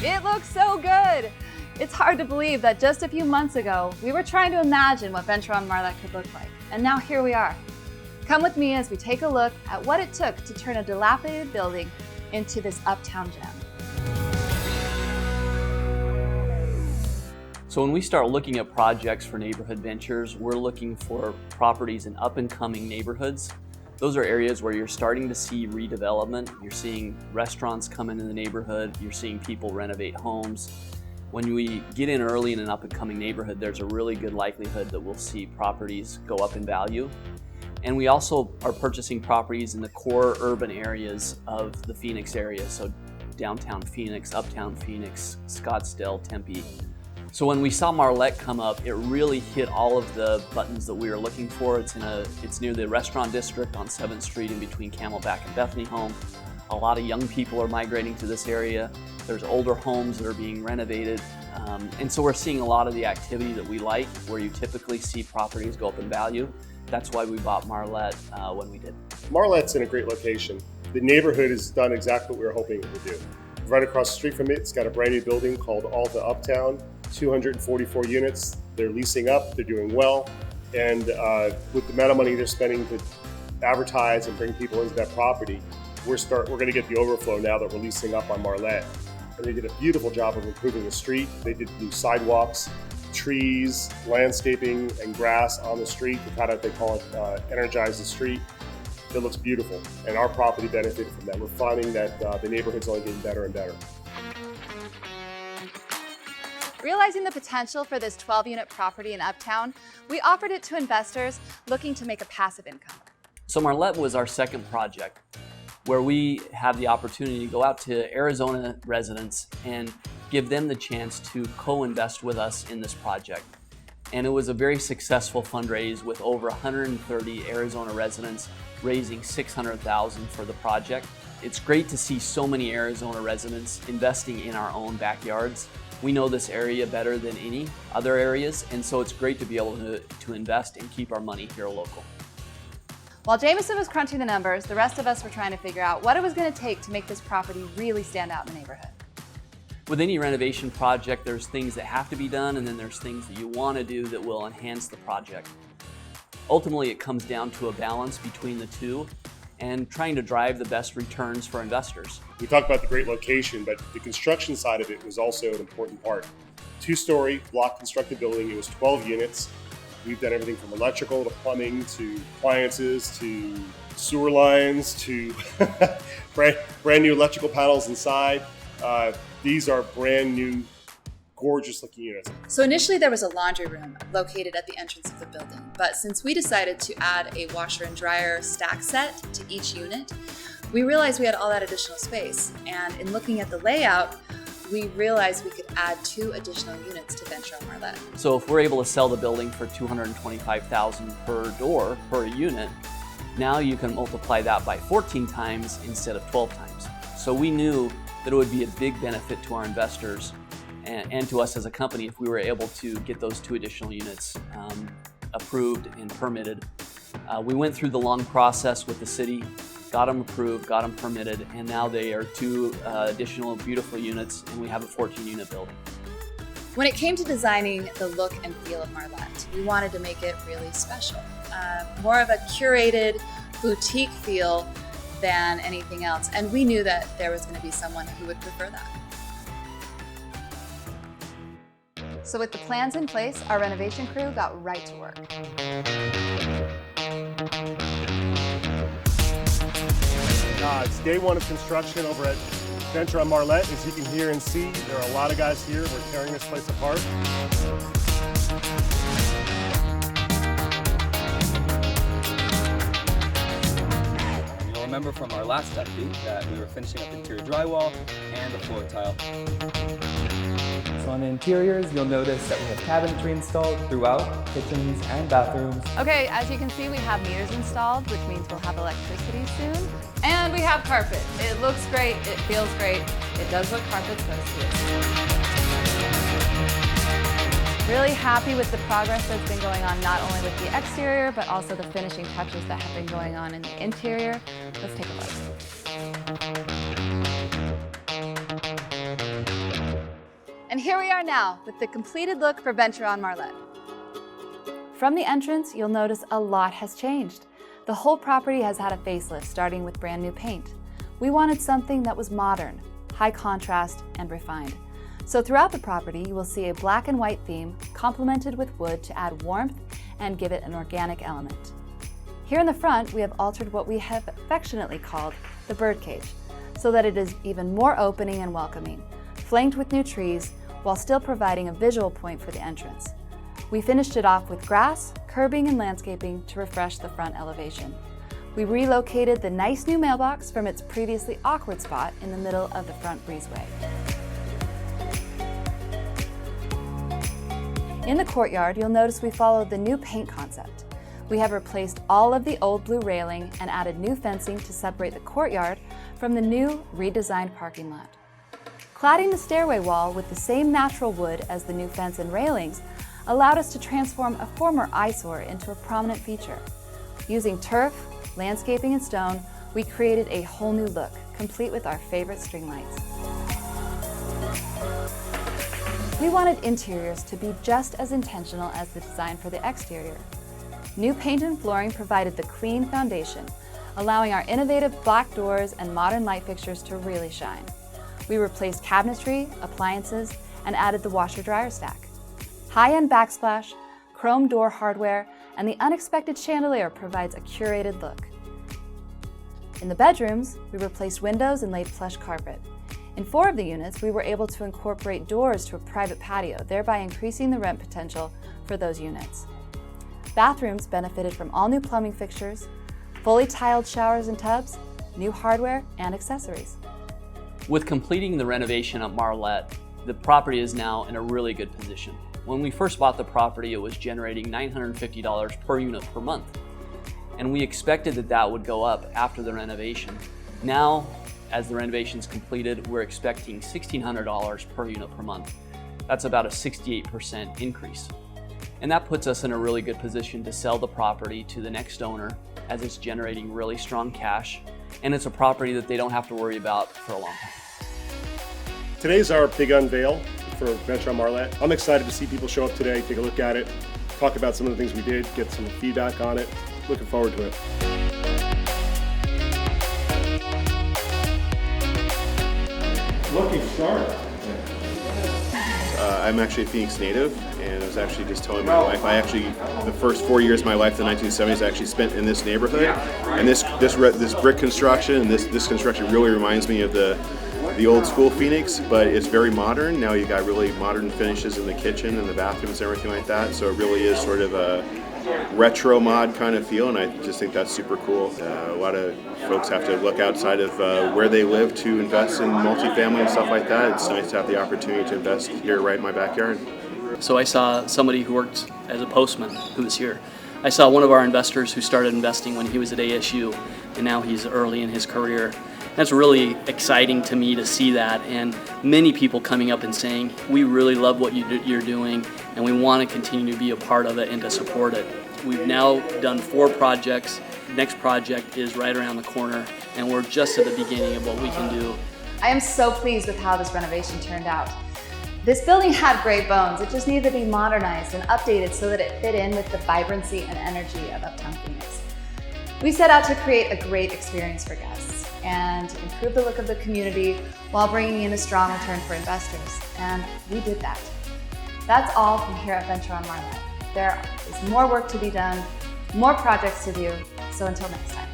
It looks so good. It's hard to believe that just a few months ago, we were trying to imagine what Venture on Marlette could look like. And now here we are. Come with me as we take a look at what it took to turn a dilapidated building into this uptown gem. So when we start looking at projects for neighborhood ventures, we're looking for properties in up-and-coming neighborhoods. Those are areas where you're starting to see redevelopment. You're seeing restaurants come into the neighborhood. You're seeing people renovate homes. When we get in early in an up-and-coming neighborhood, there's a really good likelihood that we'll see properties go up in value. And we also are purchasing properties in the core urban areas of the Phoenix area. So downtown Phoenix, uptown Phoenix, Scottsdale, Tempe. So when we saw Marlette come up, it really hit all of the buttons that we were looking for. It's near the restaurant district on 7th Street in between Camelback and Bethany Home. A lot of young people are migrating to this area. There's older homes that are being renovated. And so we're seeing a lot of the activity that we like, where you typically see properties go up in value. That's why we bought Marlette when we did. Marlette's in a great location. The neighborhood has done exactly what we were hoping it would do. Right across the street from it, it's got a brand new building called Uptown, 244 units. They're leasing up, they're doing well. And with the amount of money they're spending to advertise and bring people into that property, we're going to get the overflow now that we're leasing up on Marlette. And they did a beautiful job of improving the street. They did new sidewalks, trees, landscaping, and grass on the street to kind of, they call it, energize the street. It looks beautiful, and our property benefited from that. We're finding that the neighborhood's only getting better and better. Realizing the potential for this 12-unit property in Uptown, we offered it to investors looking to make a passive income. So Marlette was our second project, where we have the opportunity to go out to Arizona residents and give them the chance to co-invest with us in this project. And it was a very successful fundraise with over 130 Arizona residents raising $600,000 for the project. It's great to see so many Arizona residents investing in our own backyards. We know this area better than any other areas, and so it's great to be able to invest and keep our money here local. While Jameson was crunching the numbers, the rest of us were trying to figure out what it was going to take to make this property really stand out in the neighborhood. With any renovation project, there's things that have to be done, and then there's things that you want to do that will enhance the project. Ultimately, it comes down to a balance between the two and trying to drive the best returns for investors. We talked about the great location, but the construction side of it was also an important part. Two-story block constructed building, it was 12 units. We've done everything from electrical to plumbing to appliances to sewer lines to brand new electrical panels inside. These are brand new, gorgeous looking units. So initially there was a laundry room located at the entrance of the building, but since we decided to add a washer and dryer stack set to each unit, we realized we had all that additional space. And in looking at the layout, we realized we could add 2 additional units to Venture on Marlette. So if we're able to sell the building for $225,000 per door, per unit, now you can multiply that by 14 times instead of 12 times. So we knew that it would be a big benefit to our investors and to us as a company if we were able to get those 2 additional units approved and permitted. We went through the long process with the city, got them approved, got them permitted, and now they are 2 additional beautiful units, and we have a 14-unit building. When it came to designing the look and feel of Marlette, we wanted to make it really special. More of a curated boutique feel than anything else, and we knew that there was going to be someone who would prefer that. So with the plans in place, our renovation crew got right to work. It's day 1 of construction over at Venture on Marlette. As you can hear and see, there are a lot of guys here. We're tearing this place apart. You'll remember from our last update that we were finishing up interior drywall and the floor tile. So on the interiors, you'll notice that we have cabinetry installed throughout kitchens and bathrooms. Okay, as you can see, we have meters installed, which means we'll have electricity soon. And we have carpet. It looks great, it feels great. It does what carpet's supposed to. Really happy with the progress that's been going on, not only with the exterior, but also the finishing touches that have been going on in the interior. Let's take a look. And here we are now with the completed look for Venture on Marlette. From the entrance, you'll notice a lot has changed. The whole property has had a facelift, starting with brand new paint. We wanted something that was modern, high contrast, and refined. So throughout the property, you will see a black and white theme complemented with wood to add warmth and give it an organic element. Here in the front, we have altered what we have affectionately called the birdcage, so that it is even more opening and welcoming, flanked with new trees, while still providing a visual point for the entrance. We finished it off with grass, curbing, and landscaping to refresh the front elevation. We relocated the nice new mailbox from its previously awkward spot in the middle of the front breezeway. In the courtyard, you'll notice we followed the new paint concept. We have replaced all of the old blue railing and added new fencing to separate the courtyard from the new redesigned parking lot. Cladding the stairway wall with the same natural wood as the new fence and railings allowed us to transform a former eyesore into a prominent feature. Using turf, landscaping, and stone, we created a whole new look, complete with our favorite string lights. We wanted interiors to be just as intentional as the design for the exterior. New paint and flooring provided the clean foundation, allowing our innovative black doors and modern light fixtures to really shine. We replaced cabinetry, appliances, and added the washer-dryer stack. High-end backsplash, chrome door hardware, and the unexpected chandelier provides a curated look. In the bedrooms, we replaced windows and laid plush carpet. In 4 of the units, we were able to incorporate doors to a private patio, thereby increasing the rent potential for those units. Bathrooms benefited from all new plumbing fixtures, fully tiled showers and tubs, new hardware, and accessories. With completing the renovation at Marlette, the property is now in a really good position. When we first bought the property, it was generating $950 per unit per month. And we expected that would go up after the renovation. Now, as the renovation is completed, we're expecting $1,600 per unit per month. That's about a 68% increase. And that puts us in a really good position to sell the property to the next owner, as it's generating really strong cash, and it's a property that they don't have to worry about for a long time. Today's our big unveil for Venture on Marlette. I'm excited to see people show up today, take a look at it, talk about some of the things we did, get some feedback on it. Looking forward to it. Looking sharp. I'm actually a Phoenix native, and I was actually just telling my wife, the first 4 years of my life, the 1970s, I actually spent in this neighborhood. And this brick construction and this construction really reminds me of the old school Phoenix, but it's very modern. Now you've got really modern finishes in the kitchen and the bathrooms and everything like that. So it really is sort of a retro mod kind of feel, and I just think that's super cool. A lot of folks have to look outside of where they live to invest in multifamily and stuff like that. It's nice to have the opportunity to invest here right in my backyard. So I saw somebody who worked as a postman who was here. I saw one of our investors who started investing when he was at ASU, and now he's early in his career. That's really exciting to me to see that, and many people coming up and saying, we really love what you're doing, and we want to continue to be a part of it and to support it. We've now done 4 projects. Next project is right around the corner, and we're just at the beginning of what we can do. I am so pleased with how this renovation turned out. This building had great bones. It just needed to be modernized and updated so that it fit in with the vibrancy and energy of uptown Phoenix. We set out to create a great experience for guests and improve the look of the community while bringing in a strong return for investors, and we did that. That's all from here at Venture on Marlette. There is more work to be done, more projects to do, so until next time.